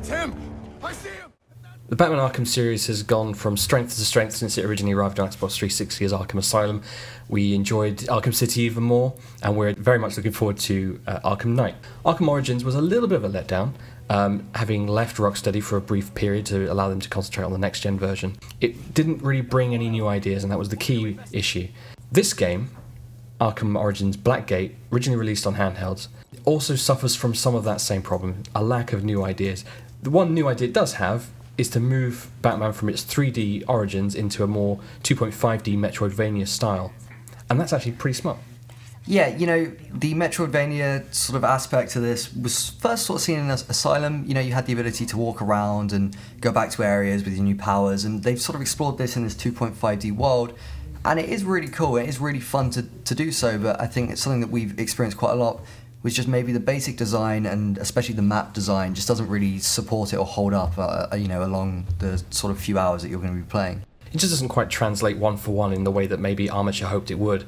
It's him! I see him! The Batman Arkham series has gone from strength to strength since it originally arrived on Xbox 360 as Arkham Asylum. We enjoyed Arkham City even more, and we're very much looking forward to Arkham Knight. Arkham Origins was a little bit of a letdown, having left Rocksteady for a brief period to allow them to concentrate on the next-gen version. It didn't really bring any new ideas, and that was the key issue. This game, Arkham Origins Blackgate, originally released on handhelds, also suffers from some of that same problem, a lack of new ideas. The one new idea it does have is to move Batman from its 3D origins into a more 2.5D Metroidvania style. And that's actually pretty smart. Yeah, you know, the Metroidvania sort of aspect to this was first sort of seen in Asylum. You know, you had the ability to walk around and go back to areas with your new powers, and they've sort of explored this in this 2.5D world. And it is really cool, it is really fun to do so, but I think it's something that we've experienced quite a lot, which just maybe the basic design and especially the map design just doesn't really support it or hold up, you know, along the sort of few hours that you're going to be playing. It just doesn't quite translate one for one in the way that maybe Armature hoped it would.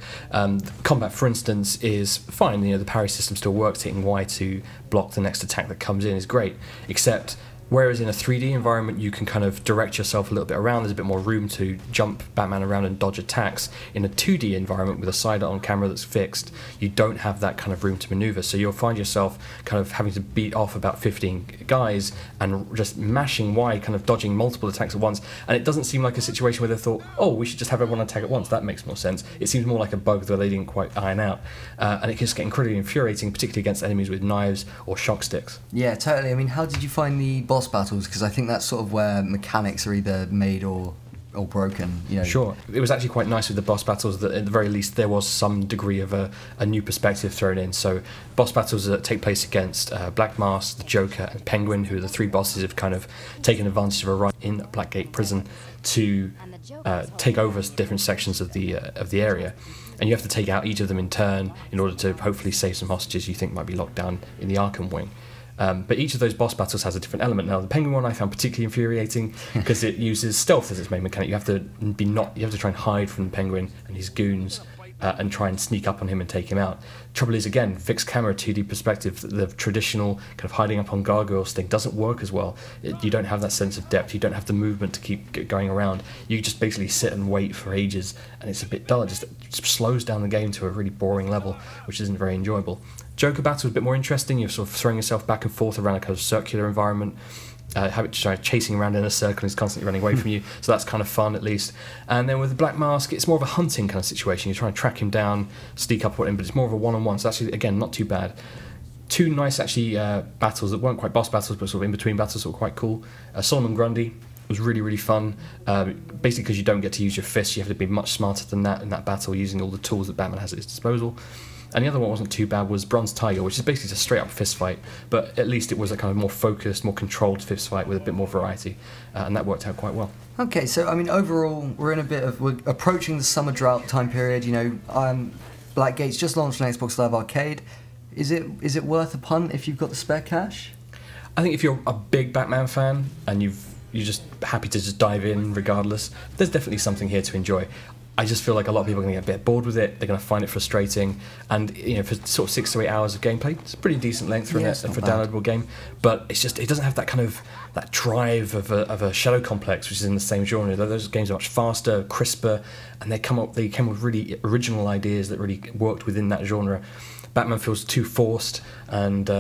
Combat, for instance, is fine. You know, the parry system still works. Hitting Y to block the next attack that comes in is great. Except, whereas in a 3D environment you can kind of direct yourself a little bit around, there's a bit more room to jump Batman around and dodge attacks. In a 2D environment with a side-on camera that's fixed, you don't have that kind of room to maneuver, so you'll find yourself kind of having to beat off about 15 guys and just mashing Y, kind of dodging multiple attacks at once, and it doesn't seem like a situation where they thought, oh, we should just have everyone attack at once, that makes more sense. It seems more like a bug that they didn't quite iron out, and it can just get incredibly infuriating, particularly against enemies with knives or shock sticks. Yeah, totally. I mean, how did you find the boss battles? Because I think that's sort of where mechanics are either made or broken, you know. Sure. It was actually quite nice with the boss battles that at the very least there was some degree of a new perspective thrown in. So boss battles that take place against Black Mask, the Joker and Penguin, who are the three bosses have kind of taken advantage of a run in Blackgate prison to take over different sections of the area. And you have to take out each of them in turn in order to hopefully save some hostages you think might be locked down in the Arkham wing. But each of those boss battles has a different element. Now, the Penguin one I found particularly infuriating because it uses stealth as its main mechanic. You have to try and hide from the Penguin and his goons and try and sneak up on him and take him out. Trouble is, again, fixed camera 2D perspective, the traditional kind of hiding up on gargoyles thing doesn't work as well. You don't have that sense of depth, you don't have the movement to keep going around. You just basically sit and wait for ages, and it's a bit dull. It just slows down the game to a really boring level, which isn't very enjoyable. Joker battle is a bit more interesting. You're sort of throwing yourself back and forth around a kind of circular environment. Have it chasing around in a circle and he's constantly running away from you, so that's kind of fun at least. And then with the Black Mask, it's more of a hunting kind of situation. You're trying to track him down, sneak up on him, but it's more of a one-on-one, so actually, again, not too bad. Two nice, actually, battles that weren't quite boss battles, but sort of in-between battles that were quite cool. Solomon Grundy was really, really fun, basically because you don't get to use your fists, you have to be much smarter than that in that battle, using all the tools that Batman has at his disposal. And the other one wasn't too bad was Bronze Tiger, which is basically just a straight up fist fight, but at least it was a kind of more focused, more controlled fist fight with a bit more variety, and that worked out quite well. Okay, so I mean, overall, we're approaching the summer drought time period. You know, Blackgate's just launched on Xbox Live Arcade. Is it worth a punt if you've got the spare cash? I think if you're a big Batman fan and you're just happy to just dive in regardless, there's definitely something here to enjoy. I just feel like a lot of people are going to get a bit bored with it. They're going to find it frustrating, and you know, for sort of 6 to 8 hours of gameplay, it's a pretty decent length for a downloadable game. But it's just, it doesn't have that kind of that drive of a Shadow Complex, which is in the same genre. Those games are much faster, crisper, and they came up with really original ideas that really worked within that genre. Batman feels too forced and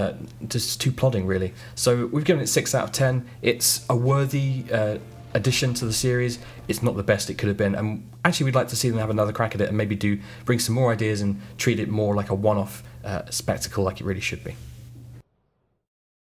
just too plodding, really. So we've given it 6 out of 10. It's a worthy addition to the series. It's not the best it could have been, and actually we'd like to see them have another crack at it and maybe bring some more ideas and treat it more like a one-off spectacle like it really should be.